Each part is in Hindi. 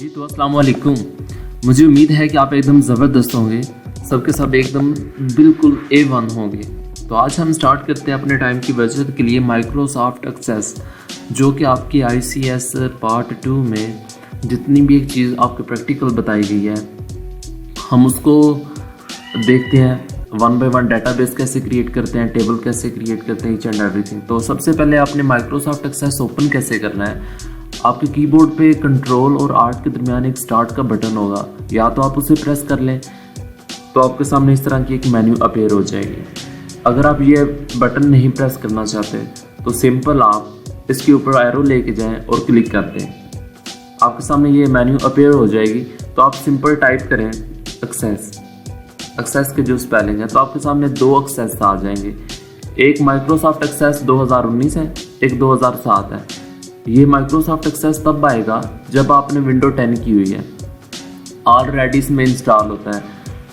जी तो अस्सलाम वालेकुम। मुझे उम्मीद है कि आप एकदम ज़बरदस्त होंगे, सबके सब एकदम बिल्कुल A1 होंगे। तो आज हम स्टार्ट करते हैं अपने टाइम की बचत के लिए माइक्रोसॉफ्ट एक्सेस, जो कि आपकी ICS पार्ट 2 में जितनी भी एक चीज़ आपको प्रैक्टिकल बताई गई है, हम उसको देखते हैं। वन बाय वन डेटाबेस कैसे क्रिएट करते हैं, टेबल कैसे क्रिएट करते हैं, ईच एंड एवरीथिंग। तो सबसे पहले आपने माइक्रोसॉफ्ट एक्सेस ओपन कैसे करना है। आपके कीबोर्ड पे कंट्रोल और आर्ट के दरमियान एक स्टार्ट का बटन होगा, या तो आप उसे प्रेस कर लें तो आपके सामने इस तरह की एक मेन्यू अपीयर हो जाएगी। अगर आप ये बटन नहीं प्रेस करना चाहते तो सिंपल आप इसके ऊपर एरो लेके जाएं और क्लिक कर दें, आपके सामने ये मेन्यू अपीयर हो जाएगी। तो आप सिंपल टाइप करें एक्सेस के जो स्पेलिंग है, तो आपके सामने दो एक्सेस आ जाएंगे। एक माइक्रोसॉफ्ट एक्सेस 2019 है, एक 2007 है। ये माइक्रोसॉफ्ट एक्सेस तब आएगा जब आपने विंडो 10 की हुई है, ऑलरेडी इसमें इंस्टॉल होता है।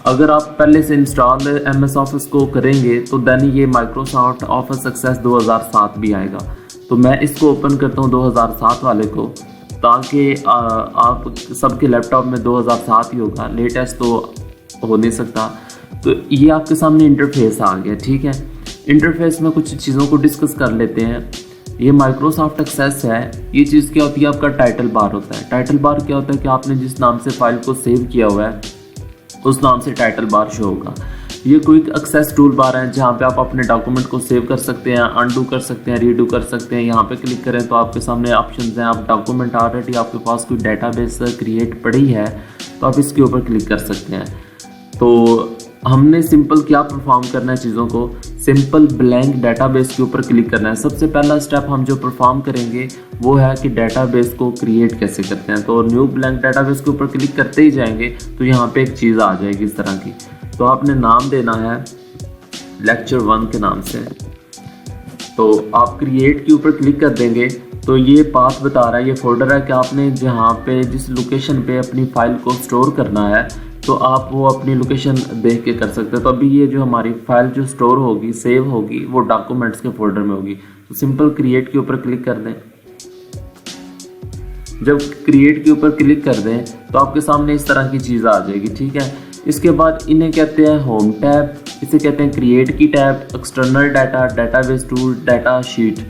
अगर आप पहले से इंस्टॉल MS ऑफिस को करेंगे तो देन ये माइक्रोसॉफ्ट ऑफिस एक्सेस 2007 भी आएगा। तो मैं इसको ओपन करता हूँ 2007 वाले को, ताकि आप सबके लैपटॉप में 2007 ही होगा, लेटेस्ट तो हो नहीं सकता। तो ये आपके सामने इंटरफेस आ गया, ठीक है। इंटरफेस में कुछ चीज़ों को डिस्कस कर लेते हैं। ये माइक्रोसॉफ्ट एक्सेस है, ये चीज़ क्या होती है, आपका टाइटल बार होता है। टाइटल बार क्या होता है कि आपने जिस नाम से फाइल को सेव किया हुआ है उस नाम से टाइटल बार शो होगा। ये क्विक एक्सेस टूल बार है, जहाँ पे आप अपने डॉक्यूमेंट को सेव कर सकते हैं, अनडू कर सकते हैं, रीडू कर सकते हैं। यहाँ पे क्लिक करें तो आपके सामने ऑप्शन हैं। आप डॉक्यूमेंट ऑलरेडी आपके पास कोई डेटाबेस क्रिएट पड़ी है तो आप इसके ऊपर क्लिक कर सकते हैं। तो हमने सिंपल क्या परफॉर्म करना है, चीज़ों को सिंपल ब्लैंक डेटाबेस के ऊपर क्लिक करना है। सबसे पहला स्टेप हम जो परफॉर्म करेंगे वो है कि डेटाबेस को क्रिएट कैसे करते हैं। तो न्यू ब्लैंक डेटाबेस के ऊपर क्लिक करते ही जाएंगे तो यहाँ पे एक चीज़ आ जाएगी इस तरह की। तो आपने नाम देना है लेक्चर 1 के नाम से। तो आप क्रिएट के ऊपर क्लिक कर देंगे तो ये पाथ बता रहा है, ये फोल्डर है कि आपने जहाँ पे जिस लोकेशन पे अपनी फाइल को स्टोर करना है तो आप वो अपनी लोकेशन देख के कर सकते हो। तो अभी ये जो हमारी फाइल जो स्टोर होगी, सेव होगी, वो डॉक्यूमेंट्स के फोल्डर में होगी। तो सिंपल क्रिएट के ऊपर क्लिक कर दें। जब क्रिएट के ऊपर क्लिक कर दें तो आपके सामने इस तरह की चीज़ आ जाएगी, ठीक है। इसके बाद इन्हें कहते हैं होम टैब, इसे कहते हैं क्रिएट की tab, external data, database tool, data sheet.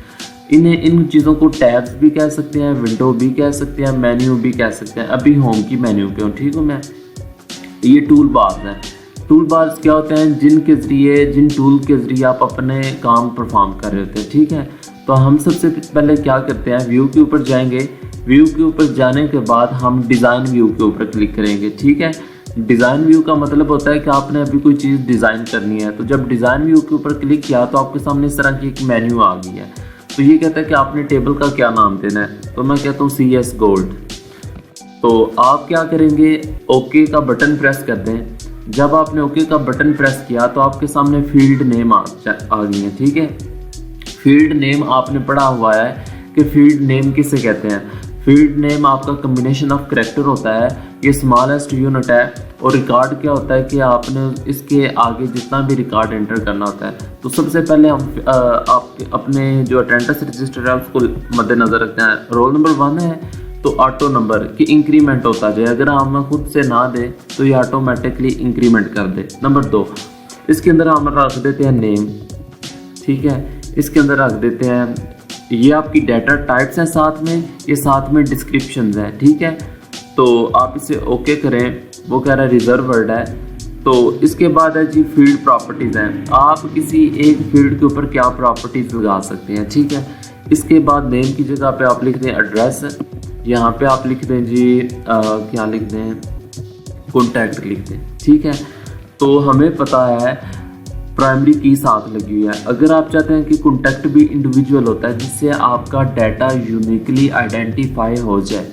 इन चीज़ों को टैब्स भी कह सकते हैं, विंडो भी कह सकते हैं, मेन्यू भी कह सकते हैं। अभी होम की मेन्यू पे हूँ, ठीक हूँ मैं। ये टूल बार्स हैं। टूल बार्स क्या होते हैं, जिन टूल के ज़रिए आप अपने काम परफॉर्म कर रहे होते हैं, ठीक है। तो हम सबसे पहले क्या करते हैं, व्यू के ऊपर जाएंगे। व्यू के ऊपर जाने के बाद हम डिज़ाइन व्यू के ऊपर क्लिक करेंगे, ठीक है। डिज़ाइन व्यू का मतलब होता है कि आपने अभी कोई चीज़ डिज़ाइन करनी है। तो जब डिज़ाइन व्यू के ऊपर क्लिक किया तो आपके सामने इस तरह की एक मेन्यू आ गई है। तो ये कहता है कि आपने टेबल का क्या नाम देना है। तो मैं कहता हूँ CS गोल्ड। तो आप क्या करेंगे, ओके का बटन प्रेस कर दें। जब आपने ओके का बटन प्रेस किया तो आपके सामने फील्ड नेम आ गई है, ठीक है। फील्ड नेम आपने पढ़ा हुआ है कि फील्ड नेम किसे कहते हैं। फील्ड नेम आपका कम्बिनेशन ऑफ करैक्टर होता है, ये स्मॉलेस्ट यूनिट है। और रिकॉर्ड क्या होता है कि आपने इसके आगे जितना भी रिकॉर्ड एंटर करना होता है। तो सबसे पहले हम आप अपने जो अटेंडेंस रजिस्टर है उसको मद्देनज़र रखते हैं। रोल नंबर 1 है तो ऑटो नंबर की इंक्रीमेंट होता जाए। अगर हम खुद से ना दे तो ये ऑटोमेटिकली इंक्रीमेंट कर दे। नंबर 2, इसके अंदर हम रख देते हैं नेम, ठीक है। इसके अंदर रख देते हैं, ये आपकी डाटा टाइप्स हैं, ये साथ में डिस्क्रिप्शन है, ठीक है। तो आप इसे ओके करें, वो कह रहा है रिजर्व वर्ड है। तो इसके बाद है जी फील्ड प्रॉपर्टीज़ हैं। आप किसी एक फील्ड के ऊपर क्या प्रॉपर्टीज़ लगा सकते हैं, ठीक है। इसके बाद नेम की जगह पे आप लिख दें एड्रेस, यहाँ पे आप लिख दें जी क्या लिख दें, कॉन्टैक्ट लिख दें, ठीक है। तो हमें पता है प्राइमरी की साथ लगी हुई है। अगर आप चाहते हैं कि कॉन्टैक्ट भी इंडिविजुअल होता है जिससे आपका डाटा यूनिकली आइडेंटिफाई हो जाए,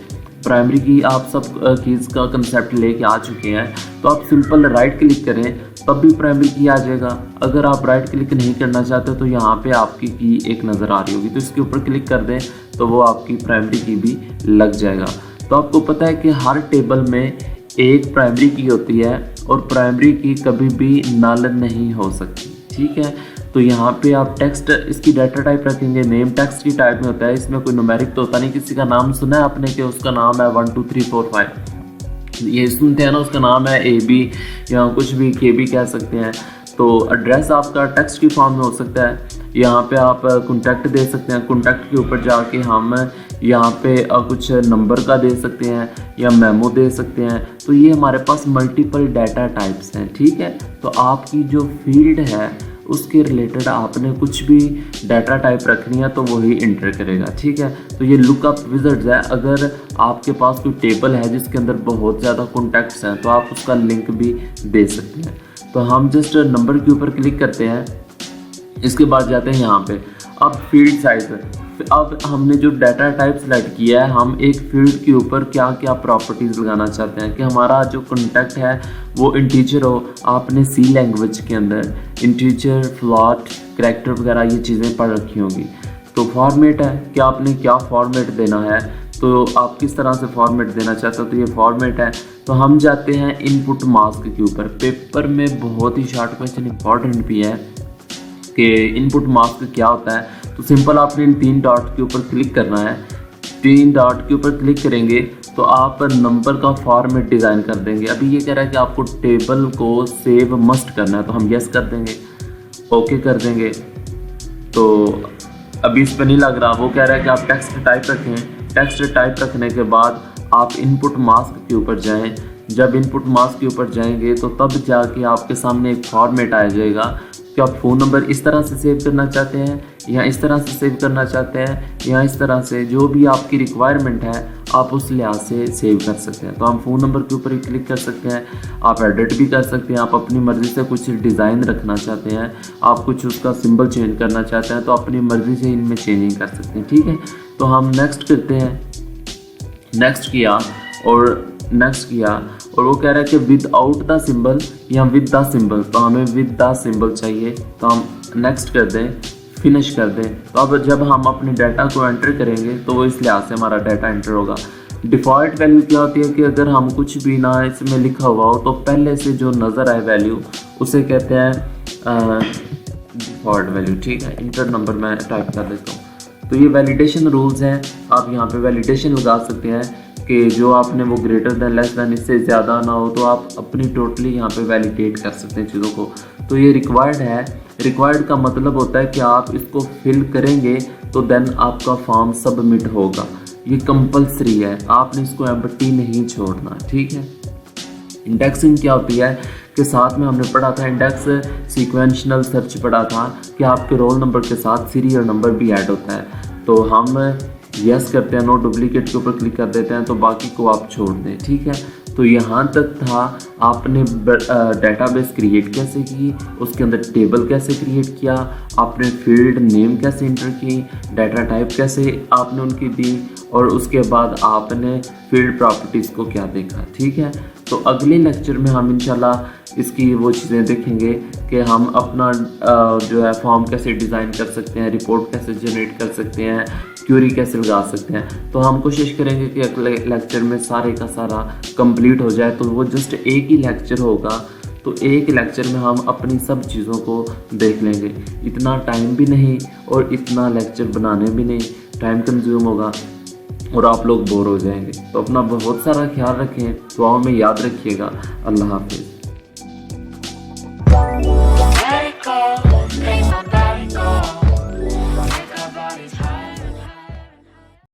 प्राइमरी की आप सब कीज़ का कंसेप्ट लेके आ चुके हैं। तो आप सिंपल राइट क्लिक करें तब भी प्राइमरी की आ जाएगा। अगर आप राइट क्लिक नहीं करना चाहते तो यहाँ पे आपकी की एक नज़र आ रही होगी, तो इसके ऊपर क्लिक कर दें तो वो आपकी प्राइमरी की भी लग जाएगा। तो आपको पता है कि हर टेबल में एक प्राइमरी की होती है और प्राइमरी की कभी भी नल नहीं हो सकती, ठीक है। तो यहाँ पे आप टेक्स्ट इसकी डाटा टाइप रखेंगे, नेम टेक्स्ट की टाइप में होता है, इसमें कोई न्यूमेरिक तो होता नहीं। किसी का नाम सुना है आपने कि उसका नाम है 1 2 3 4 5, ये सुनते हैं ना, उसका नाम है AB या कुछ भी KB कह सकते हैं। तो एड्रेस आपका टेक्स्ट की फॉर्म में हो सकता है। यहाँ पे आप कॉन्टैक्ट दे सकते हैं, कॉन्टैक्ट के ऊपर जाके हम यहाँ पे कुछ नंबर का दे सकते हैं या मेमो दे सकते हैं। तो ये हमारे पास मल्टीपल डाटा टाइप्स हैं, ठीक है। तो आपकी जो फील्ड है उसके रिलेटेड आपने कुछ भी डाटा टाइप रखनी है तो वही इंटर करेगा, ठीक है। तो ये लुकअप विज़र्ड्स है। अगर आपके पास कोई टेबल है जिसके अंदर बहुत ज़्यादा कॉन्टैक्ट्स हैं तो आप उसका लिंक भी दे सकते हैं। तो हम जस्ट नंबर के ऊपर क्लिक करते हैं, इसके बाद जाते हैं यहाँ पे अब फील्ड साइज। अब हमने जो डाटा टाइप सेलेक्ट किया है, हम एक फील्ड के ऊपर क्या क्या प्रॉपर्टीज़ लगाना चाहते हैं कि हमारा जो कॉन्टैक्ट है वो इंटीजर हो। आपने सी लैंग्वेज के अंदर इंटीजर, फ्लॉट, करैक्टर वगैरह ये चीज़ें पढ़ रखी होंगी। तो फॉर्मेट है कि आपने क्या फॉर्मेट देना है, तो आप किस तरह से फॉर्मेट देना चाहते हो, तो ये फॉर्मेट है। तो हम जाते हैं इनपुट मास्क के ऊपर। पेपर में बहुत ही शॉर्ट क्वेश्चन इंपॉर्टेंट भी है कि इनपुट मास्क क्या होता है। तो सिंपल आपने इन 3 डॉट के ऊपर क्लिक करना है। 3 डॉट के ऊपर क्लिक करेंगे तो आप नंबर का फॉर्मेट डिज़ाइन कर देंगे। अभी ये कह रहा है कि आपको टेबल को सेव मस्ट करना है, तो हम यस कर देंगे, ओके कर देंगे। तो अभी इस पर नहीं लग रहा, वो कह रहा है कि आप टेक्स्ट टाइप रखें। टेक्स्ट टाइप रखने के बाद आप इनपुट मास्क के ऊपर जाएं। जब इनपुट मास्क के ऊपर जाएंगे तो तब जाके आपके सामने एक फॉर्मेट आ जाएगा कि आप फ़ोन नंबर इस तरह से सेव करना चाहते हैं या इस तरह से सेव करना चाहते हैं या इस तरह से, जो भी आपकी रिक्वायरमेंट है आप उस लिहाज से सेव कर सकते हैं। तो हम फ़ोन नंबर के ऊपर ही क्लिक कर सकते हैं। आप एडिट भी कर सकते हैं, आप अपनी मर्ज़ी से कुछ डिज़ाइन रखना चाहते हैं, आप कुछ उसका सिंबल चेंज करना चाहते हैं तो अपनी मर्ज़ी से इनमें चेंजिंग कर सकते हैं, ठीक है। तो हम नेक्स्ट करते हैं, नेक्स्ट किया और वो कह रहा है कि विदाउट द सिंबल या विद द सिंबल, तो हमें विद द सिंबल चाहिए। तो हम नेक्स्ट कर दें, फिनिश कर दें। तो अब जब हम अपने डाटा को एंटर करेंगे तो वो इस लिहाज से हमारा डाटा एंटर होगा। डिफ़ॉल्ट वैल्यू क्या होती है कि अगर हम कुछ भी ना इसमें लिखा हुआ हो तो पहले से जो नज़र आए वैल्यू उसे कहते हैं डिफ़ॉल्ट वैल्यू, ठीक है। इंटर नंबर मैं टाइप कर देता हूँ। तो ये वैलिडेशन रूल्स हैं, आप यहाँ पे वैलिडेशन लगा सकते हैं कि जो आपने वो ग्रेटर दैन लेस दैन इससे ज़्यादा ना हो, तो आप अपनी टोटली यहाँ पे वैलिडेट कर सकते हैं चीज़ों को। तो ये रिक्वायर्ड है। रिक्वायर्ड का मतलब होता है कि आप इसको फिल करेंगे तो देन आपका फॉर्म सबमिट होगा। ये कंपलसरी है, आपने इसको एम्प्टी नहीं छोड़ना, ठीक है। इंडेक्सिंग क्या होती है कि साथ में हमने पढ़ा था इंडेक्स सीक्वेंशियल सर्च पढ़ा था कि आपके रोल नंबर के साथ सीरियल नंबर भी ऐड होता है। तो हम यस करते हैं, नो डुप्लीकेट के ऊपर क्लिक कर देते हैं, तो बाकी को आप छोड़ दें, ठीक है। तो यहाँ तक था आपने डेटाबेस क्रिएट कैसे की, उसके अंदर टेबल कैसे क्रिएट किया, आपने फील्ड नेम कैसे इंटर की, डाटा टाइप कैसे आपने उनकी दी, और उसके बाद आपने फील्ड प्रॉपर्टीज़ को क्या देखा, ठीक है। तो अगले लेक्चर में हम इंशाल्लाह इसकी वो चीज़ें देखेंगे कि हम अपना जो है फॉर्म कैसे डिज़ाइन कर सकते हैं, रिपोर्ट कैसे जनरेट कर सकते हैं, क्यूरी कैसे लगा सकते हैं। तो हम कोशिश करेंगे कि अगले लेक्चर में सारे का सारा कंप्लीट हो जाए। तो वो जस्ट एक ही लेक्चर होगा, तो एक लेक्चर में हम अपनी सब चीज़ों को देख लेंगे। इतना टाइम भी नहीं और इतना लेक्चर बनाने भी नहीं, टाइम कंज्यूम होगा और आप लोग बोर हो जाएंगे। तो अपना बहुत सारा ख्याल रखें, दुआओं में याद रखिएगा। अल्लाह हाफिज़।